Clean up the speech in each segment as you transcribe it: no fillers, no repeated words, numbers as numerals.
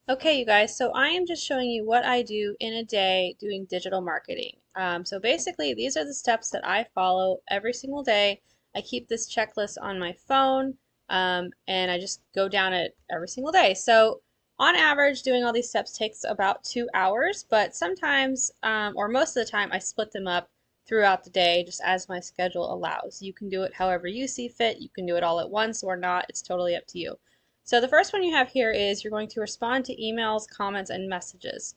Okay, you guys, so I am just showing you what I do in a day doing digital marketing. So basically, these are the steps that I follow every single day. I keep this checklist on my phone, and I just go down it every single day. So on average, doing all these steps takes about 2 hours, but sometimes, or most of the time, I split them up throughout the day just as my schedule allows. You can do it however you see fit. You can do it all at once or not. It's totally up to you. So the first one you have here is you're going to respond to emails, comments, and messages.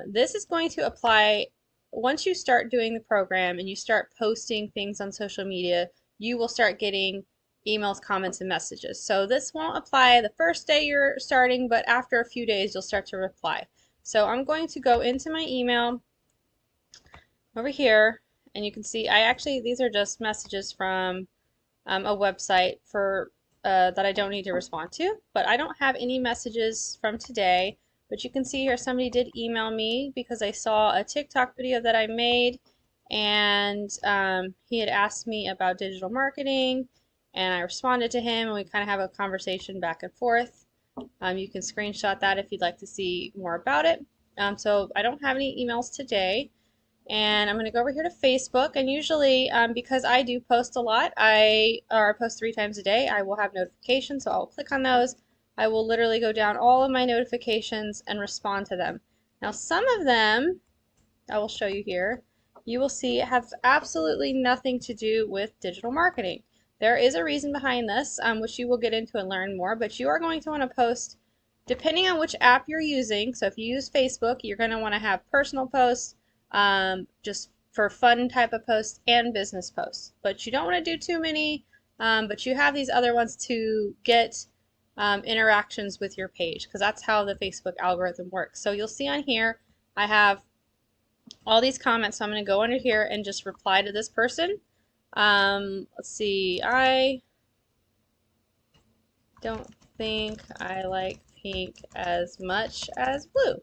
This is going to apply once you start doing the program and you start posting things on social media, you will start getting emails, comments, and messages. So this won't apply the first day you're starting, but after a few days you'll start to reply. So I'm going to go into my email over here, and you can see these are just messages from a website for that I don't need to respond to, but I don't have any messages from today. But you can see here somebody did email me because I saw a TikTok video that I made, and he had asked me about digital marketing, and I responded to him, and we kind of have a conversation back and forth. You can screenshot that if you'd like to see more about it. So I don't have any emails today. And I'm going to go over here to Facebook, and usually because I do post a lot, I post 3 times a day, I will have notifications, so I'll click on those. I will literally go down all of my notifications and respond to them. Now some of them, I will show you here, you will see have absolutely nothing to do with digital marketing. There is a reason behind this, which you will get into and learn more, but you are going to want to post depending on which app you're using. So if you use Facebook, you're going to want to have personal posts, just for fun type of posts, and business posts. But you don't want to do too many, but you have these other ones to get interactions with your page, because that's how the Facebook algorithm works. So you'll see on here I have all these comments, so I'm going to go under here and just reply to this person. Let's see, I don't think I like pink as much as blue.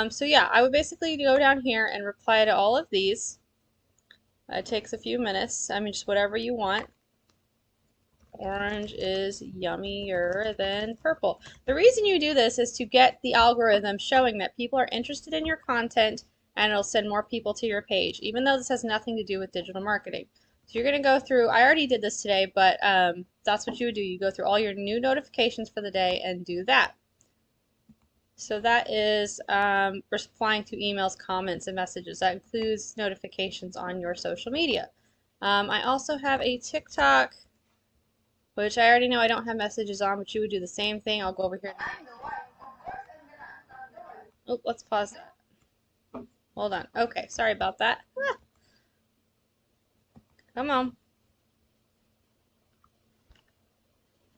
So yeah, I would basically go down here and reply to all of these. It takes a few minutes. I mean, just whatever you want. Orange is yummier than purple. The reason you do this is to get the algorithm showing that people are interested in your content, and it'll send more people to your page, even though this has nothing to do with digital marketing. So you're going to go through, I already did this today, but that's what you would do. You go through all your new notifications for the day and do that. So that is replying to emails, comments, and messages. That includes notifications on your social media. I also have a TikTok, which I already know I don't have messages on, but you would do the same thing. I'll go over here. Oh, let's pause that. Hold on. Okay, sorry about that. Come on.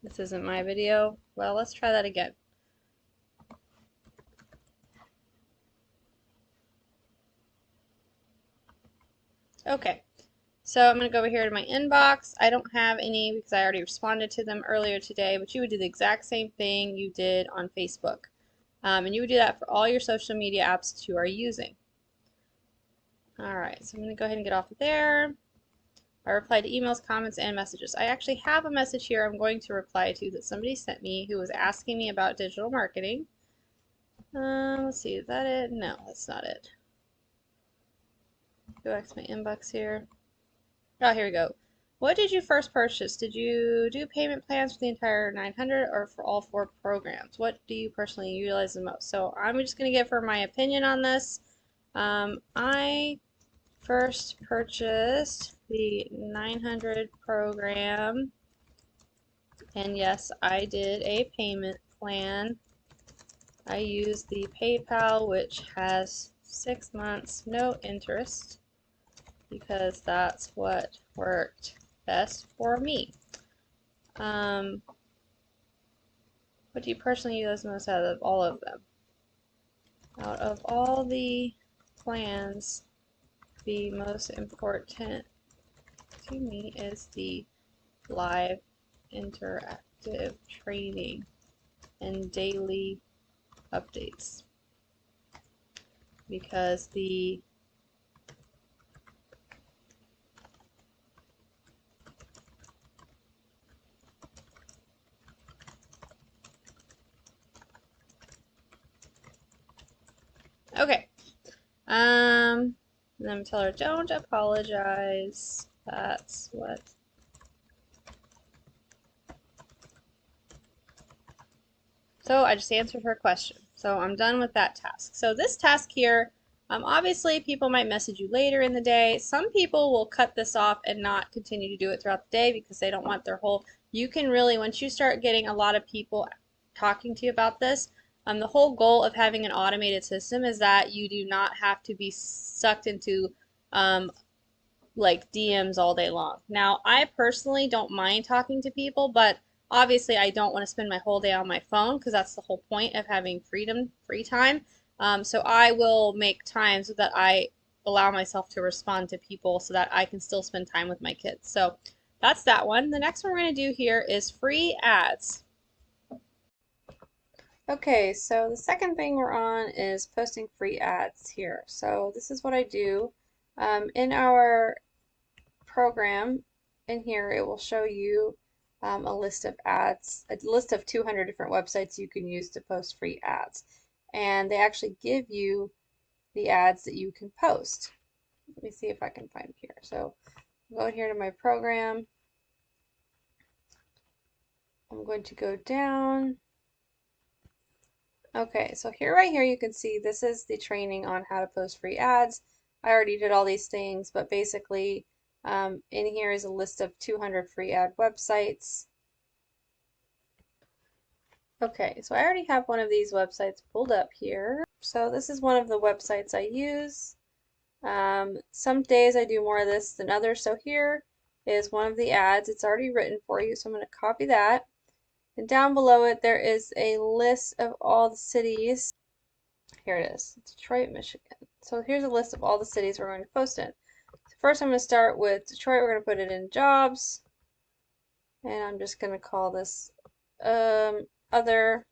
This isn't my video. Well, let's try that again. Okay, so I'm going to go over here to my inbox. I don't have any because I already responded to them earlier today, but you would do the exact same thing you did on Facebook. And you would do that for all your social media apps that you are using. Alright, so I'm going to go ahead and get off of there. I replied to emails, comments, and messages. I actually have a message here I'm going to reply to that somebody sent me who was asking me about digital marketing. Let's see, is that it? No, that's not it. Go back to my inbox here. Oh, here we go. What did you first purchase? Did you do payment plans for the entire 900 or for all 4 programs? What do you personally utilize the most? So I'm just going to give her my opinion on this. I first purchased the 900 program, and yes, I did a payment plan. I used the PayPal, which has 6 months, no interest, because that's what worked best for me. What do you personally use most out of all of them? Out of all the plans, the most important to me is the live interactive training and daily updates, because the Okay. And then tell her don't apologize. That's what. So I just answered her question. So I'm done with that task. So this task here, obviously people might message you later in the day. Some people will cut this off and not continue to do it throughout the day because they don't want their whole, you can really, once you start getting a lot of people talking to you about this, the whole goal of having an automated system is that you do not have to be sucked into um, like DMs all day long. Now, I personally don't mind talking to people, but obviously I don't want to spend my whole day on my phone because that's the whole point of having freedom, free time. So I will make time so that I allow myself to respond to people so that I can still spend time with my kids. So that's that one. The next one we're going to do here is free ads. Okay, so the second thing we're on is posting free ads here. So this is what I do. In our program in here, it will show you a list of ads, a list of 200 different websites you can use to post free ads. And they actually give you the ads that you can post. Let me see if I can find it here. So I'll go here to my program. I'm going to go down. Okay, so here, right here, you can see this is the training on how to post free ads. I already did all these things, but basically in here is a list of 200 free ad websites. Okay, so I already have one of these websites pulled up here. So this is one of the websites I use. Some days I do more of this than others. So here is one of the ads. It's already written for you, so I'm going to copy that. And down below it, there is a list of all the cities. Here it is, Detroit, Michigan. So here's a list of all the cities we're going to post in. So first I'm going to start with Detroit. We're going to put it in jobs. And I'm just going to call this other.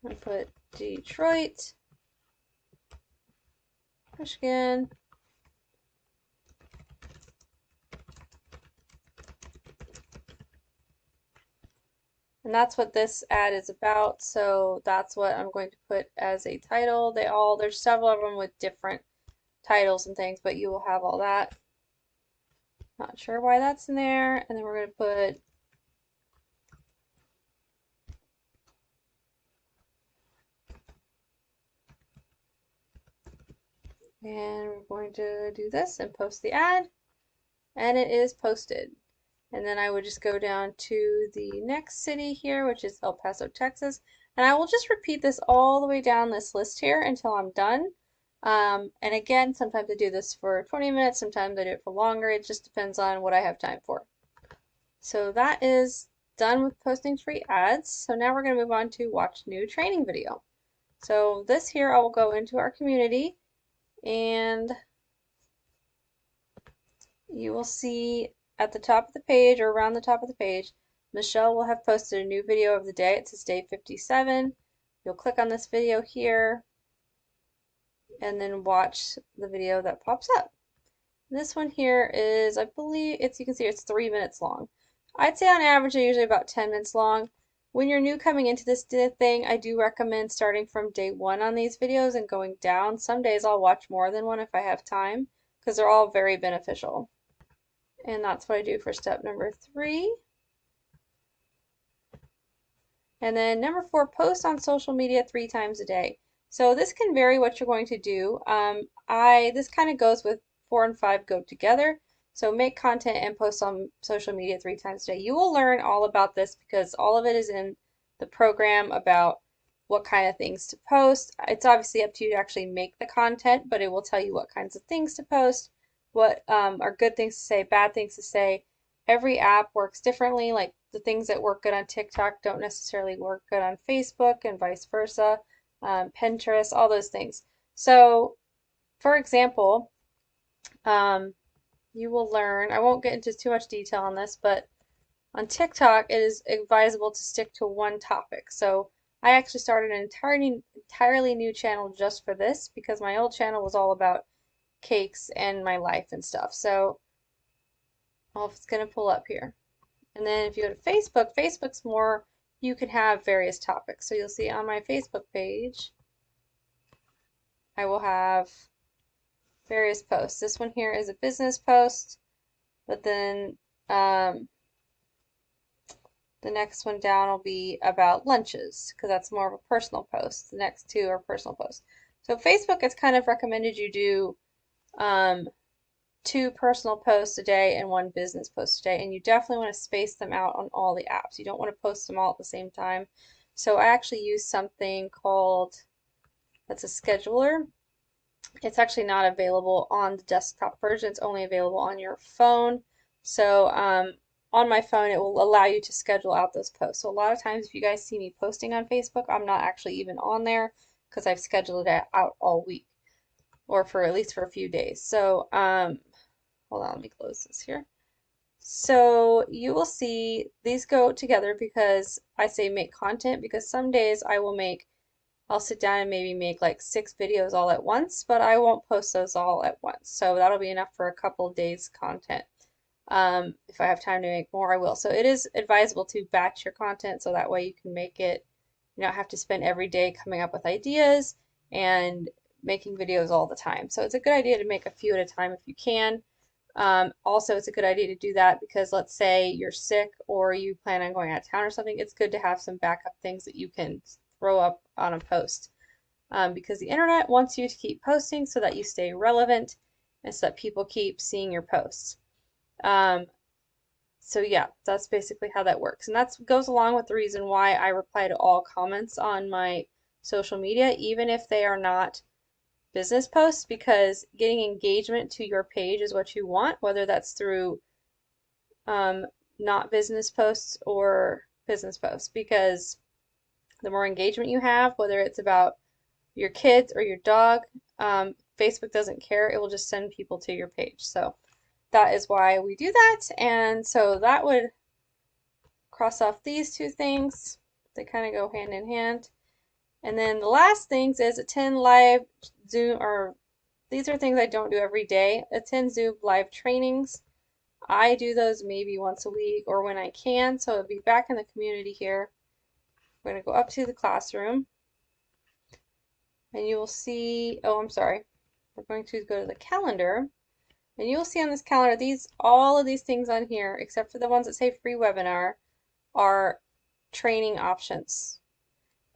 I'm going to put Detroit, Michigan. And that's what this ad is about. So that's what I'm going to put as a title. There's several of them with different titles and things, but you will have all that. Not sure why that's in there. And then we're going to put and we're going to do this and post the ad, and it is posted. And then I would just go down to the next city here, which is El Paso, Texas. And I will just repeat this all the way down this list here until I'm done. And again, sometimes I do this for 20 minutes, sometimes I do it for longer. It just depends on what I have time for. So that is done with posting free ads. So now we're going to move on to watch new training video. So this here, I will go into our community and you will see at the top of the page or around the top of the page, Michelle will have posted a new video of the day. It says day 57. You'll click on this video here and then watch the video that pops up. This one here is, I believe you can see it's 3 minutes long. I'd say on average they're usually about 10 minutes long. When you're new coming into this thing, I do recommend starting from day 1 on these videos and going down. Some days I'll watch more than one if I have time because they're all very beneficial. And that's what I do for step number 3. And then number 4, post on social media 3 times a day. So this can vary what you're going to do. This kind of goes with 4 and 5 go together. So make content and post on social media 3 times a day. You will learn all about this because all of it is in the program about what kind of things to post. It's obviously up to you to actually make the content, but it will tell you what kinds of things to post, what are good things to say, bad things to say. Every app works differently. Like the things that work good on TikTok don't necessarily work good on Facebook and vice versa. Pinterest, all those things. So, for example, you will learn, I won't get into too much detail on this, but on TikTok, it is advisable to stick to one topic. So I actually started an entirely new channel just for this because my old channel was all about cakes and my life and stuff. So it's going to pull up here. And then if you go to Facebook, Facebook's more, you can have various topics. So you'll see on my Facebook page, I will have various posts. This one here is a business post, but then the next one down will be about lunches because that's more of a personal post. The next two are personal posts. So Facebook has kind of recommended you do um, two personal posts a day and one business post a day, and you definitely want to space them out on all the apps. You don't want to post them all at the same time. So I actually use something called, that's a scheduler. It's actually not available on the desktop version. It's only available on your phone. So on my phone, it will allow you to schedule out those posts. So a lot of times, if you guys see me posting on Facebook, I'm not actually even on there because I've scheduled it out all week or for at least for a few days. So hold on, let me close this here. So you will see these go together because I say make content because some days I'll sit down and maybe make like 6 videos all at once, but I won't post those all at once. So that'll be enough for a couple of days content. If I have time to make more, I will. So it is advisable to batch your content so that way you can make it, you don't have to spend every day coming up with ideas and making videos all the time. So it's a good idea to make a few at a time if you can. Also, it's a good idea to do that because let's say you're sick or you plan on going out of town or something, it's good to have some backup things that you can throw up on a post. Because the internet wants you to keep posting so that you stay relevant and so that people keep seeing your posts. Um, so yeah, that's basically how that works. And that goes along with the reason why I reply to all comments on my social media, even if they are not business posts, because getting engagement to your page is what you want, whether that's through not business posts or business posts, because the more engagement you have, whether it's about your kids or your dog, Facebook doesn't care. It will just send people to your page. So that is why we do that. And so that would cross off these two things. They kind of go hand in hand. And then the last things is attend live Zoom, or these are things I don't do every day. Attend Zoom live trainings. I do those maybe once a week or when I can. So it'll be back in the community here. We're going to go up to the classroom and you will see, oh, I'm sorry. We're going to go to the calendar and you'll see on this calendar, all of these things on here, except for the ones that say free webinar, are training options.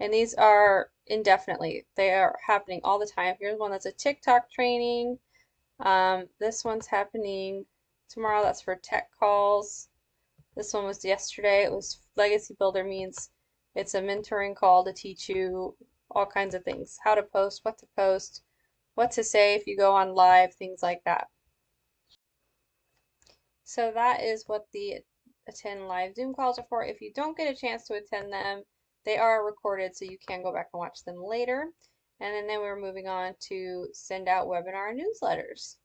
And these are indefinitely. They are happening all the time. Here's one that's a TikTok training. This one's happening tomorrow. That's for tech calls. This one was yesterday. It was Legacy Builder, means it's a mentoring call to teach you all kinds of things. How to post, what to say if you go on live, things like that. So that is what the attend live Zoom calls are for. If you don't get a chance to attend them, they are recorded so you can go back and watch them later. And then we're moving on to send out webinar newsletters.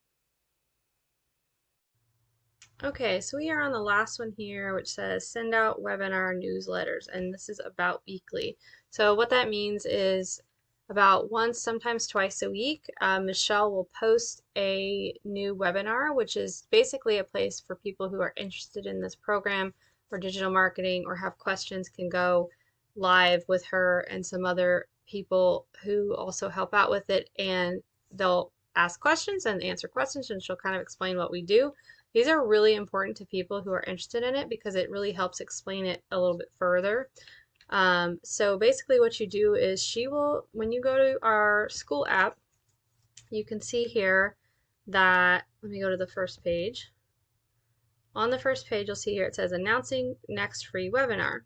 Okay, so we are on the last one here, which says send out webinar newsletters, and this is about weekly. So what that means is about once, sometimes twice a week, Michelle will post a new webinar, which is basically a place for people who are interested in this program or digital marketing or have questions can go live with her and some other people who also help out with it, and they'll ask questions and answer questions, and she'll kind of explain what we do. These are really important to people who are interested in it because it really helps explain it a little bit further. So basically what you do is when you go to our school app, you can see here that, let me go to the first page. On the first page, you'll see here it says announcing next free webinar.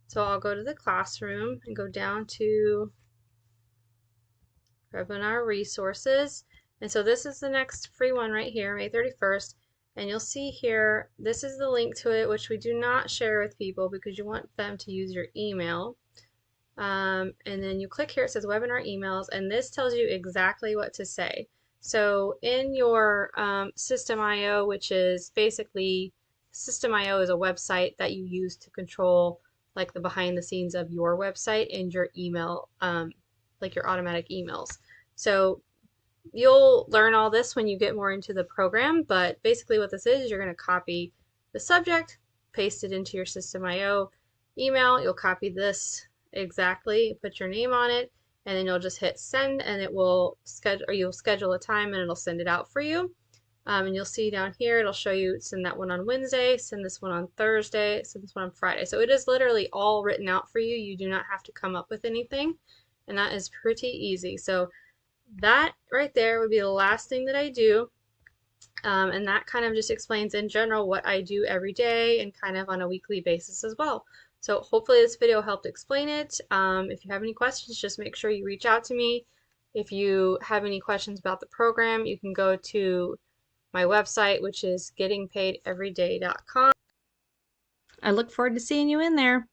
So I'll go to the classroom and go down to webinar resources. And so this is the next free one right here, May 31st. And you'll see here, this is the link to it, which we do not share with people because you want them to use your email. And then you click here, it says webinar emails, and this tells you exactly what to say. So in your System.io, which is basically, System.io is a website that you use to control like the behind the scenes of your website and your email, like your automatic emails. So you'll learn all this when you get more into the program, but basically what this is you're going to copy the subject, paste it into your System.io email. You'll copy this exactly, put your name on it, and then you'll just hit send, and it will schedule, or you'll schedule a time and it'll send it out for you. And you'll see down here, it'll show you send that one on Wednesday, send this one on Thursday, send this one on Friday. So it is literally all written out for you. You do not have to come up with anything, and that is pretty easy. So that right there would be the last thing that I do. And that kind of just explains in general what I do every day and kind of on a weekly basis as well. So hopefully this video helped explain it. If you have any questions, just make sure you reach out to me. If you have any questions about the program, you can go to my website, which is gettingpaideveryday.com. I look forward to seeing you in there.